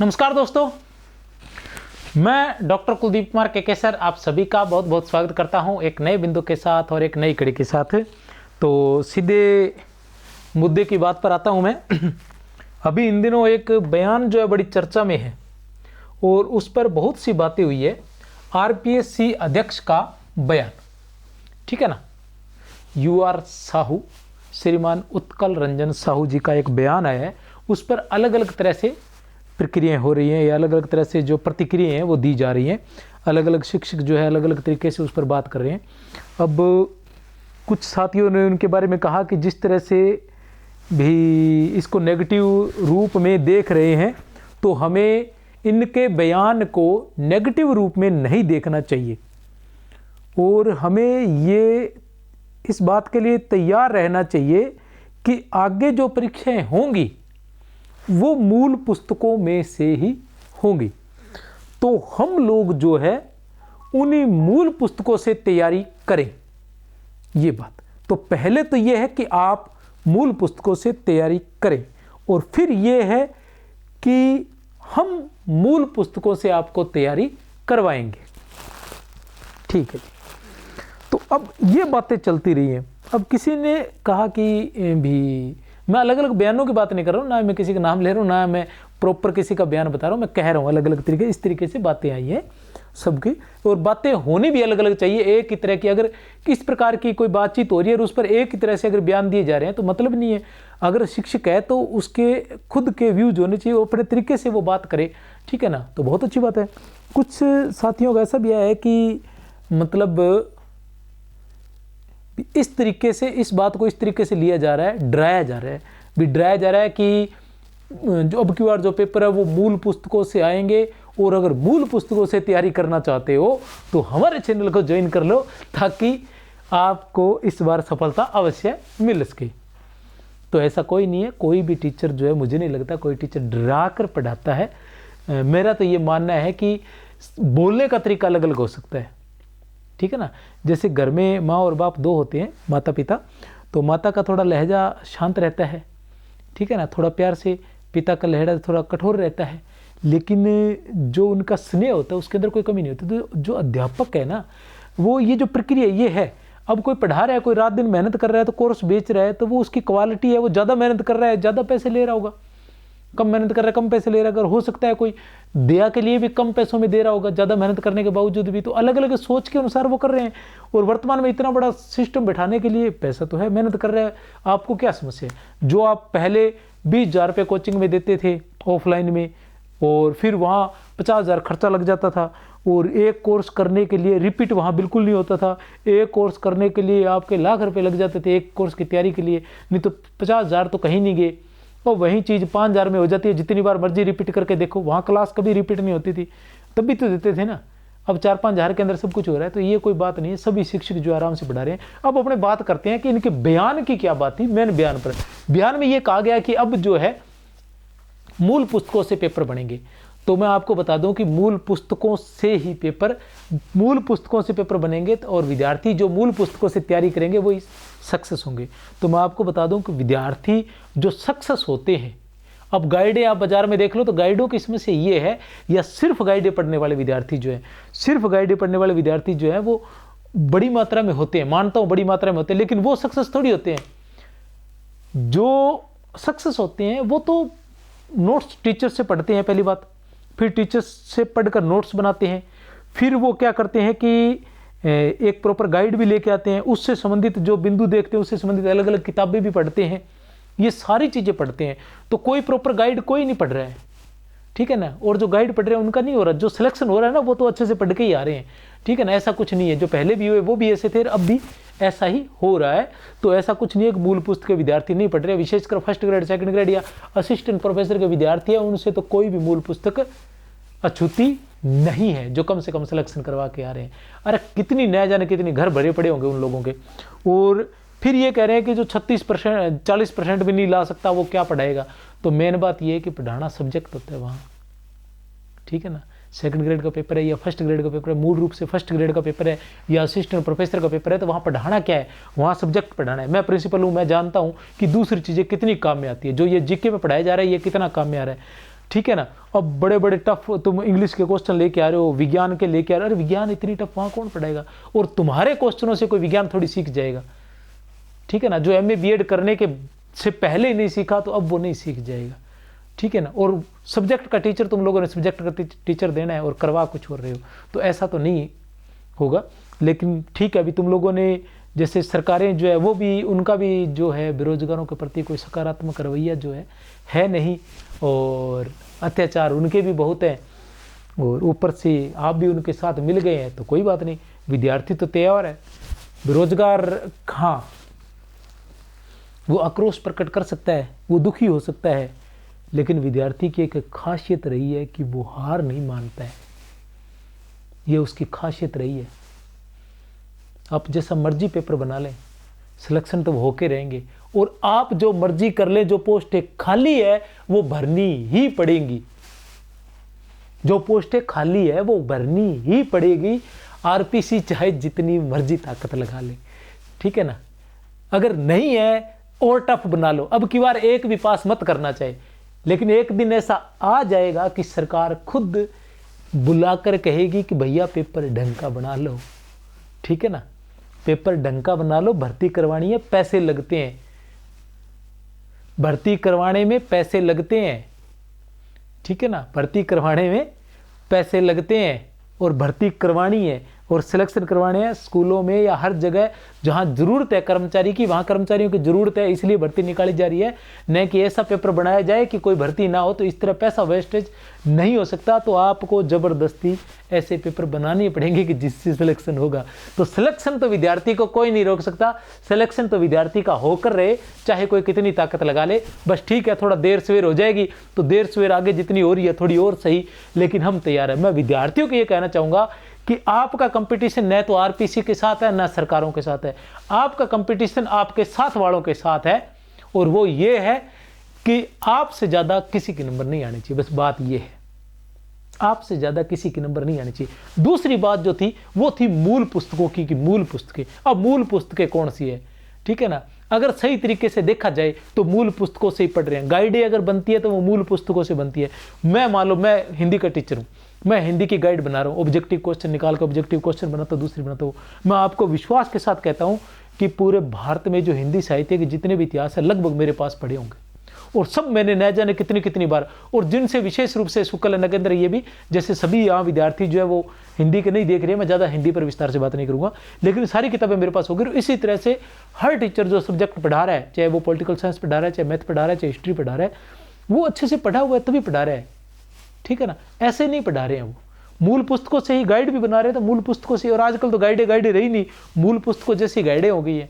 नमस्कार दोस्तों, मैं डॉक्टर कुलदीप कुमार केकेसर आप सभी का बहुत बहुत स्वागत करता हूं एक नए बिंदु के साथ और एक नई कड़ी के साथ। तो सीधे मुद्दे की बात पर आता हूं मैं। अभी इन दिनों एक बयान जो है बड़ी चर्चा में है और उस पर बहुत सी बातें हुई है। आरपीएससी अध्यक्ष का बयान, ठीक है ना। यूआर साहू, श्रीमान उत्कल रंजन साहू जी का एक बयान आया है। उस पर अलग अलग तरह से प्रक्रियाएं हो रही हैं या अलग अलग तरह से जो प्रतिक्रियाएं हैं वो दी जा रही हैं। अलग अलग शिक्षक जो है अलग अलग तरीके से उस पर बात कर रहे हैं। अब कुछ साथियों ने उनके बारे में कहा कि जिस तरह से भी इसको नेगेटिव रूप में देख रहे हैं तो हमें इनके बयान को नेगेटिव रूप में नहीं देखना चाहिए और हमें ये इस बात के लिए तैयार रहना चाहिए कि आगे जो परीक्षाएं होंगी वो मूल पुस्तकों में से ही होंगी। तो हम लोग जो है उन्हीं मूल पुस्तकों से तैयारी करें। ये बात तो पहले तो ये है कि आप मूल पुस्तकों से तैयारी करें और फिर ये है कि हम मूल पुस्तकों से आपको तैयारी करवाएंगे, ठीक है जी। तो अब ये बातें चलती रही हैं। अब किसी ने कहा कि भी मैं अलग अलग बयानों की बात नहीं कर रहा हूँ, ना मैं किसी का नाम ले रहा हूँ, ना मैं प्रॉपर किसी का बयान बता रहा हूँ। मैं कह रहा हूँ अलग अलग तरीके, इस तरीके से बातें आई हैं सबकी और बातें होनी भी अलग अलग चाहिए। एक ही तरह की अगर किस प्रकार की कोई बातचीत हो रही है और उस पर एक ही तरह से अगर बयान दिए जा रहे हैं तो मतलब नहीं है। अगर शिक्षक है तो उसके खुद के व्यूज होने चाहिए, वो अपने तरीके से वो बात करे, ठीक है ना। तो बहुत अच्छी बात है। कुछ साथियों का ऐसा भी आया है कि मतलब इस तरीके से इस बात को इस तरीके से लिया जा रहा है, डराया जा रहा है कि जो अब की बार जो पेपर है वो मूल पुस्तकों से आएंगे और अगर मूल पुस्तकों से तैयारी करना चाहते हो तो हमारे चैनल को ज्वाइन कर लो ताकि आपको इस बार सफलता अवश्य मिल सके। तो ऐसा कोई नहीं है। कोई भी टीचर जो है, मुझे नहीं लगता कोई टीचर डरा कर पढ़ाता है। मेरा तो ये मानना है कि बोलने का तरीका अलग अलग हो सकता है, ठीक है ना। जैसे घर में माँ और बाप दो होते हैं, माता पिता, तो माता का थोड़ा लहजा शांत रहता है, ठीक है ना, थोड़ा प्यार से। पिता का लहजा थोड़ा कठोर रहता है, लेकिन जो उनका स्नेह होता है उसके अंदर कोई कमी नहीं होती। तो जो अध्यापक है ना, वो ये जो प्रक्रिया ये है, अब कोई पढ़ा रहा है, कोई रात दिन मेहनत कर रहा है तो कोर्स बेच रहा है, तो वो उसकी क्वालिटी है, वो ज़्यादा मेहनत कर रहा है, ज़्यादा पैसे ले रहा होगा। कम मेहनत कर रहा है, कम पैसे ले रहा है। अगर हो सकता है कोई दया के लिए भी कम पैसों में दे रहा होगा, ज़्यादा मेहनत करने के बावजूद भी। तो अलग अलग सोच के अनुसार वो कर रहे हैं। और वर्तमान में इतना बड़ा सिस्टम बैठाने के लिए पैसा तो है, मेहनत कर रहा है। आपको क्या समस्या है? जो आप पहले 20,000 रुपये कोचिंग में देते थे ऑफलाइन में और फिर वहाँ 50,000 खर्चा लग जाता था और एक कोर्स करने के लिए रिपीट वहाँ बिल्कुल नहीं होता था। एक कोर्स करने के लिए आपके लाख रुपए लग जाते थे एक कोर्स की तैयारी के लिए, नहीं तो 50,000 तो कहीं नहीं गए। और वही चीज़ 5,000 में हो जाती है, जितनी बार मर्जी रिपीट करके देखो। वहाँ क्लास कभी रिपीट नहीं होती थी, तब भी तो देते थे ना। अब 4-5 हज़ार के अंदर सब कुछ हो रहा है, तो ये कोई बात नहीं है। सभी शिक्षक जो आराम से पढ़ा रहे हैं। अब अपने बात करते हैं कि इनके बयान की क्या बात थी। मेन बयान पर, बयान में ये कहा गया कि अब जो है मूल पुस्तकों से पेपर बनेंगे। तो मैं आपको बता दूं कि मूल पुस्तकों से पेपर बनेंगे और विद्यार्थी जो मूल पुस्तकों से तैयारी करेंगे वो सक्सेस होंगे। तो मैं आपको बता दूं कि विद्यार्थी जो सक्सेस होते हैं, अब गाइडें आप बाजार में देख लो तो गाइडों की समस्या ये है, या सिर्फ गाइडें पढ़ने वाले विद्यार्थी जो है वो बड़ी मात्रा में होते हैं। मानता हूँ बड़ी मात्रा में होते हैं, लेकिन वो सक्सेस थोड़ी होते हैं। जो सक्सेस होते हैं वो तो नोट्स टीचर से पढ़ते हैं पहली बात, फिर टीचर्स से पढ़कर नोट्स बनाते हैं, फिर वो क्या करते हैं कि एक प्रॉपर गाइड भी लेके आते हैं, उससे संबंधित जो बिंदु देखते हैं उससे संबंधित अलग अलग किताबें भी पढ़ते हैं। ये सारी चीज़ें पढ़ते हैं। तो कोई प्रॉपर गाइड कोई नहीं पढ़ रहा है, ठीक है ना। और जो गाइड पढ़ रहे हैं उनका नहीं हो रहा, जो सिलेक्शन हो रहा है ना वो तो अच्छे से पढ़ के ही आ रहे हैं, ठीक है ना। ऐसा कुछ नहीं है, जो पहले भी हुए वो भी ऐसे थे, अब भी ऐसा ही हो रहा है। तो ऐसा कुछ नहीं है कि मूल पुस्तक के विद्यार्थी नहीं पढ़ रहे। विशेषकर फर्स्ट ग्रेड, सेकंड ग्रेड या असिस्टेंट प्रोफेसर के विद्यार्थी है, उनसे तो कोई भी मूल पुस्तक अछूती नहीं है, जो कम से कम सिलेक्शन करवा के आ रहे हैं। अरे कितनी नया जाने कितनी घर भरे पड़े होंगे उन लोगों के। और फिर ये कह रहे हैं कि जो 36% 40% भी नहीं ला सकता वो क्या पढ़ाएगा। तो मेन बात ये है कि पढ़ाना सब्जेक्ट होता है वहाँ, ठीक है ना। सेकंड ग्रेड का पेपर है या फर्स्ट ग्रेड का पेपर है, मूल रूप से फर्स्ट ग्रेड का पेपर है या असिस्टेंट प्रोफेसर का पेपर है, तो वहाँ पढ़ाना क्या है? वहाँ सब्जेक्ट पढ़ाना है। मैं प्रिंसिपल हूँ, मैं जानता हूँ कि दूसरी चीज़ें कितनी काम में आती है। जो ये जीके में पढ़ाया जा रहा है ये कितना काम में आ रहा है। ठीक है ना। अब बड़े बड़े टफ तुम इंग्लिश के क्वेश्चन लेके आ रहे हो, विज्ञान के लेके आ रहे हो, अरे विज्ञान इतनी टफ वहाँ कौन पढ़ाएगा, और तुम्हारे क्वेश्चनों से कोई विज्ञान थोड़ी सीख जाएगा, ठीक है ना। जो MA BEd करने के से पहले ही नहीं सीखा तो अब वो नहीं सीख जाएगा, ठीक है ना। और सब्जेक्ट का टीचर तुम लोगों ने सब्जेक्ट का टीचर देना है और करवा कुछ हो रहे हो, तो ऐसा तो नहीं होगा। लेकिन ठीक है, अभी तुम लोगों ने जैसे सरकारें जो है वो भी, उनका भी जो है बेरोजगारों के प्रति कोई सकारात्मक रवैया जो है नहीं, और अत्याचार उनके भी बहुत हैं, और ऊपर से आप भी उनके साथ मिल गए हैं, तो कोई बात नहीं, विद्यार्थी तो तैयार है। बेरोजगार हाँ वो आक्रोश प्रकट कर सकता है, वो दुखी हो सकता है, लेकिन विद्यार्थी की एक खासियत रही है कि वो हार नहीं मानता है, ये उसकी खासियत रही है। आप जैसा मर्जी पेपर बना लें, सिलेक्शन तो होके रहेंगे, और आप जो मर्जी कर ले, जो पोस्टें खाली है वो भरनी ही पड़ेंगी, जो पोस्टें खाली है वो भरनी ही पड़ेगी। RPC चाहे जितनी मर्जी ताकत लगा ले, ठीक है ना। अगर नहीं है और टफ बना लो, अब की बार एक भी पास मत करना चाहिए, लेकिन एक दिन ऐसा आ जाएगा कि सरकार खुद बुलाकर कहेगी कि भैया पेपर ढंग का बना लो, ठीक है ना, पेपर ढंग का बना लो, भर्ती करवानी है, पैसे लगते हैं, भर्ती करवाने में पैसे लगते हैं, ठीक है ना, भर्ती करवाने में पैसे लगते हैं, और भर्ती करवानी है और सिलेक्शन करवाने हैं स्कूलों में या हर जगह जहां जरूरत है कर्मचारी की, वहां कर्मचारियों की जरूरत है, इसलिए भर्ती निकाली जा रही है। न कि ऐसा पेपर बनाया जाए कि कोई भर्ती ना हो, तो इस तरह पैसा वेस्टेज नहीं हो सकता। तो आपको जबरदस्ती ऐसे पेपर बनाने पड़ेंगे कि जिससे सिलेक्शन होगा। तो सिलेक्शन तो विद्यार्थी को कोई नहीं रोक सकता, सिलेक्शन तो विद्यार्थी का होकर रहे, चाहे कोई कितनी ताकत लगा ले। बस ठीक है, थोड़ा देर सवेर हो जाएगी, तो देर सवेर आगे जितनी हो रही है थोड़ी और सही, लेकिन हम तैयार है। मैं विद्यार्थियों को ये कहना चाहूँगा कि आपका कंपटीशन न तो RPC के साथ है न सरकारों के साथ है, आपका कंपटीशन आपके साथ वालों के साथ है, और वो ये है कि आपसे ज़्यादा किसी के नंबर नहीं आने चाहिए। बस बात ये है, आपसे ज़्यादा किसी के नंबर नहीं आने चाहिए। दूसरी बात जो थी वो थी मूल पुस्तकों की, कि मूल पुस्तकें, अब मूल पुस्तकें कौन सी है, ठीक है ना। अगर सही तरीके से देखा जाए तो मूल पुस्तकों से ही पढ़ रहे हैं, गाइडें अगर बनती है तो वो मूल पुस्तकों से बनती है। मैं मान लो मैं हिंदी का टीचर हूँ, मैं हिंदी की गाइड बना रहा हूँ, ऑब्जेक्टिव क्वेश्चन निकाल कर ऑब्जेक्टिव क्वेश्चन बनाता हूँ, दूसरी बनाता हूँ। मैं आपको विश्वास के साथ कहता हूँ कि पूरे भारत में जो हिंदी साहित्य के जितने भी इतिहास है लगभग मेरे पास पढ़े होंगे, और सब मैंने न जाने कितनी कितनी बार, और जिनसे विशेष रूप से शुक्ल नगेंद्र ये भी, जैसे सभी यहाँ विद्यार्थी जो है वो हिंदी के नहीं देख रहे हैं, मैं ज़्यादा हिंदी पर विस्तार से बात नहीं करूँगा, लेकिन सारी किताबें मेरे पास होगी। इसी तरह से हर टीचर जो सब्जेक्ट पढ़ा रहा है, चाहे वो पॉलिटिकल साइंस पढ़ा रहा है, चाहे मैथ पढ़ा रहा है, चाहे हिस्ट्री पढ़ा रहा है, वो अच्छे से पढ़ा हुआ है तभी पढ़ा रहा है, ठीक है ना। ऐसे नहीं पढ़ा रहे हैं, वो मूल पुस्तकों से ही गाइड भी बना रहे हैं, तो मूल पुस्तकों से, और आजकल तो गाइडें रही नहीं, मूल पुस्तकों जैसी गाइडें हो गई है,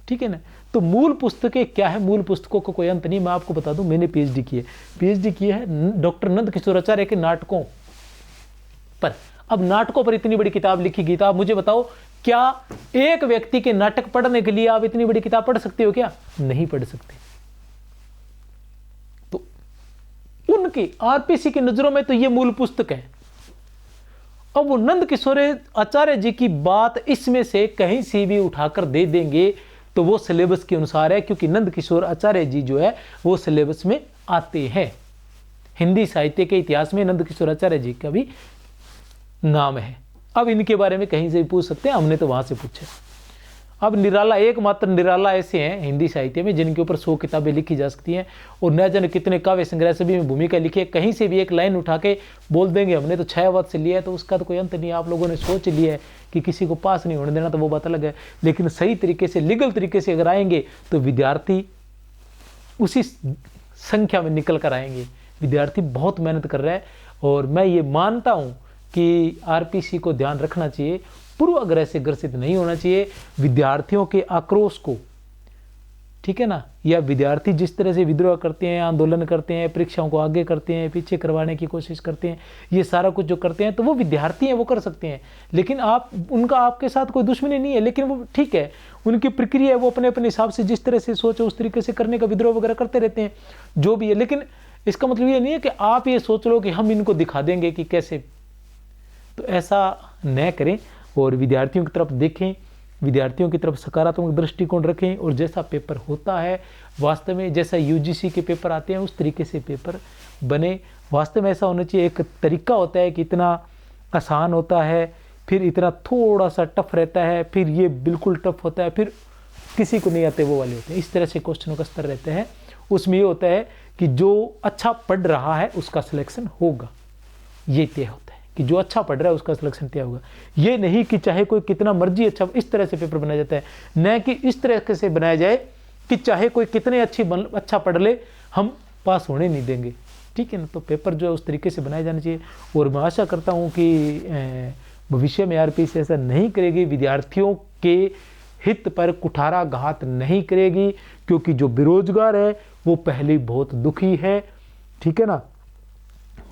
ठीक है ना। तो मूल पुस्तकें क्या है, मूल पुस्तकों का कोई अंत नहीं। मैं आपको बता दूं, मैंने PhD की है डॉक्टर नंद किशोर आचार्य के नाटकों पर। अब नाटकों पर इतनी बड़ी किताब लिखी गई, तो आप मुझे बताओ, क्या एक व्यक्ति के नाटक पढ़ने के लिए आप इतनी बड़ी किताब पढ़ सकते हो क्या? नहीं पढ़ सकते। तो उनकी RPC की नजरों में तो ये मूल पुस्तक है। अब वो नंद किशोर आचार्य जी की बात इसमें से कहीं से भी उठाकर दे देंगे तो वो सिलेबस के अनुसार है, क्योंकि नंद किशोर आचार्य जी जो है वो सिलेबस में आते हैं। हिंदी साहित्य के इतिहास में नंद किशोर आचार्य जी का भी नाम है। अब इनके बारे में कहीं से भी पूछ सकते हैं, हमने तो वहां से पूछा। अब निराला, एकमात्र निराला ऐसे हैं हिंदी साहित्य में जिनके ऊपर 100 किताबें लिखी जा सकती हैं, और न जाने कितने काव्य संग्रह से भी भूमिका लिखी है। कहीं से भी एक लाइन उठा के बोल देंगे हमने तो छायावाद से लिया है, तो उसका तो कोई अंत नहीं। आप लोगों ने सोच लिया है कि किसी को पास नहीं होने देना, तो वो बात अलग है, लेकिन सही तरीके से, लीगल तरीके से अगर आएंगे तो विद्यार्थी उसी संख्या में निकल कर आएंगे। विद्यार्थी बहुत मेहनत कर रहा है, और मैं ये मानता हूँ कि RPC को ध्यान रखना चाहिए, पूर्वाग्रह से ग्रसित नहीं होना चाहिए। विद्यार्थियों के आक्रोश को, ठीक है ना, या विद्यार्थी जिस तरह से विद्रोह करते हैं, आंदोलन करते हैं, परीक्षाओं को आगे करते हैं, पीछे करवाने की कोशिश करते हैं, ये सारा कुछ जो करते हैं, तो वो विद्यार्थी हैं, वो कर सकते हैं। लेकिन आप उनका आपके साथ कोई दुश्मनी नहीं है, लेकिन वो ठीक है, उनकी प्रक्रिया है, वो अपने अपने हिसाब से जिस तरह से सोचे उस तरीके से करने का विद्रोह वगैरह करते रहते हैं, जो भी है। लेकिन इसका मतलब ये नहीं है कि आप ये सोच लो कि हम इनको दिखा देंगे कि कैसे, तो ऐसा न करें और विद्यार्थियों की तरफ देखें विद्यार्थियों की तरफ सकारात्मक दृष्टिकोण रखें और जैसा पेपर होता है वास्तव में, जैसा यूजीसी के पेपर आते हैं उस तरीके से पेपर बने। वास्तव में ऐसा होना चाहिए, एक तरीका होता है कि इतना आसान होता है, फिर इतना थोड़ा सा टफ रहता है, फिर ये बिल्कुल टफ होता है, फिर किसी को नहीं आते वो वाले होते हैं। इस तरह से क्वेश्चनों का स्तर रहते हैं। उसमें ये होता है कि जो अच्छा पढ़ रहा है उसका सिलेक्शन होगा, ये तय होता है कि जो अच्छा पढ़ रहा है उसका सिलेक्शन तय होगा। ये नहीं कि चाहे कोई कितना मर्जी अच्छा, इस तरह से पेपर बनाया जाता है, न कि इस तरह से बनाया जाए कि चाहे कोई कितने अच्छा पढ़ ले हम पास होने नहीं देंगे, ठीक है ना। तो पेपर जो है उस तरीके से बनाए जाने चाहिए और मैं आशा करता हूँ कि भविष्य में आरपीएससी ऐसा नहीं करेगी, विद्यार्थियों के हित पर कुठाराघात नहीं करेगी, क्योंकि जो बेरोजगार है वो पहले बहुत दुखी है, ठीक है ना,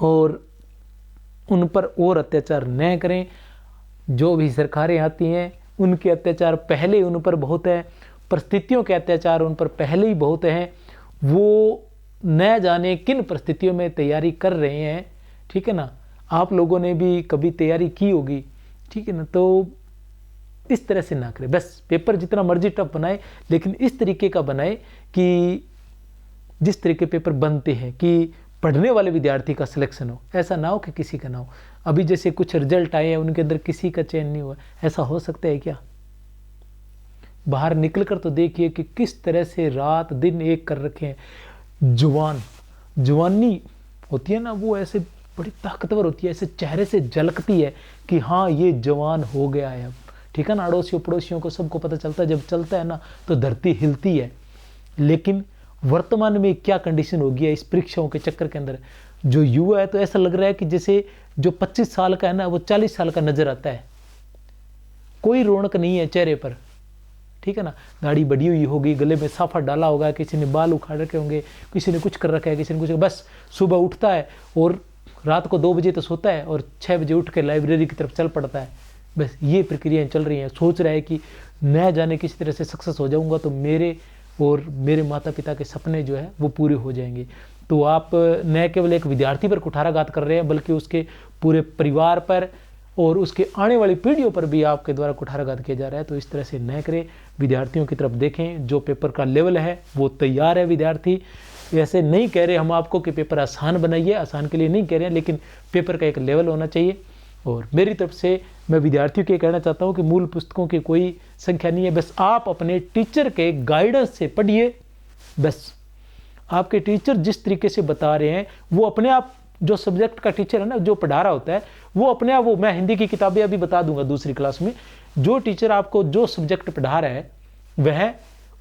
और उन पर और अत्याचार न करें। जो भी सरकारें आती हैं उनके अत्याचार पहले उन पर बहुत है, परिस्थितियों के अत्याचार उन पर पहले ही बहुत हैं, वो न जाने किन परिस्थितियों में तैयारी कर रहे हैं, ठीक है ना। आप लोगों ने भी कभी तैयारी की होगी, ठीक है ना। तो इस तरह से ना करें, बस पेपर जितना मर्जी टफ बनाए लेकिन इस तरीके का बनाए कि जिस तरीके पेपर बनते हैं कि पढ़ने वाले विद्यार्थी का सिलेक्शन हो, ऐसा ना हो कि किसी का ना हो। अभी जैसे कुछ रिजल्ट आए हैं उनके अंदर किसी का चयन नहीं हुआ, ऐसा हो सकता है क्या? बाहर निकल कर तो देखिए कि किस तरह से रात दिन एक कर रखे हैं। जवानी होती है ना, वो ऐसे बड़ी ताकतवर होती है, ऐसे चेहरे से झलकती है कि हाँ ये जवान हो गया है अब, ठीक है ना। अड़ोसियों पड़ोसियों को सबको पता चलता है, जब चलता है ना तो धरती हिलती है। लेकिन वर्तमान में क्या कंडीशन हो गई है इस परीक्षाओं के चक्कर के अंदर, जो युवा है तो ऐसा लग रहा है कि जैसे जो 25 साल का है ना वो 40 साल का नजर आता है। कोई रौनक नहीं है चेहरे पर, ठीक है ना। दाढ़ी बढ़ी हुई होगी, गले में साफा डाला होगा, किसी ने बाल उखाड़ रखे होंगे, किसी ने कुछ कर रखा है, किसी ने कुछ, बस सुबह उठता है और रात को 2 बजे तो सोता है और 6 बजे उठ के लाइब्रेरी की तरफ चल पड़ता है। बस ये प्रक्रियाएं चल रही हैं। सोच रहा है कि न जाने किसी तरह से सक्सेस हो जाऊंगा तो मेरे और मेरे माता पिता के सपने जो है वो पूरे हो जाएंगे। तो आप न केवल एक विद्यार्थी पर कुठाराघात कर रहे हैं बल्कि उसके पूरे परिवार पर और उसके आने वाली पीढ़ियों पर भी आपके द्वारा कुठाराघात किया जा रहा है। तो इस तरह से न करें, विद्यार्थियों की तरफ देखें। जो पेपर का लेवल है वो तैयार है विद्यार्थी, ऐसे नहीं कह रहे हम आपको कि पेपर आसान बनाइए, आसान के लिए नहीं कह रहे हैं, लेकिन पेपर का एक लेवल होना चाहिए। और मेरी तरफ से मैं विद्यार्थियों के कहना चाहता हूं कि मूल पुस्तकों की कोई संख्या नहीं है, बस आप अपने टीचर के गाइडेंस से पढ़िए। बस आपके टीचर जिस तरीके से बता रहे हैं वो अपने आप, जो सब्जेक्ट का टीचर है ना जो पढ़ा रहा होता है वो अपने आप, वो मैं हिंदी की किताबें अभी बता दूंगा दूसरी क्लास में, जो टीचर आपको जो सब्जेक्ट पढ़ा रहा है वह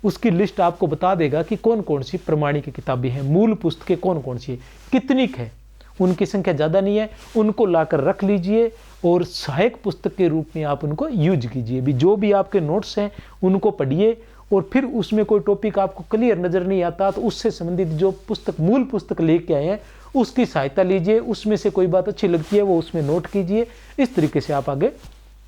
उसकी लिस्ट आपको बता देगा कि कौन कौन सी प्रमाणिक किताबें हैं, मूल पुस्तकें कौन कौन सी है, कितनी है, उनकी संख्या ज़्यादा नहीं है, उनको लाकर रख लीजिए और सहायक पुस्तक के रूप में आप उनको यूज कीजिए। भी जो भी आपके नोट्स हैं उनको पढ़िए और फिर उसमें कोई टॉपिक आपको क्लियर नज़र नहीं आता तो उससे संबंधित जो पुस्तक मूल पुस्तक लेके आए हैं उसकी सहायता लीजिए, उसमें से कोई बात अच्छी लगती है वो उसमें नोट कीजिए। इस तरीके से आप आगे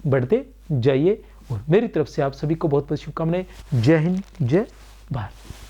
बढ़ते जाइए और मेरी तरफ से आप सभी को बहुत बहुत शुभकामनाएं। जय हिंद, जय भारत।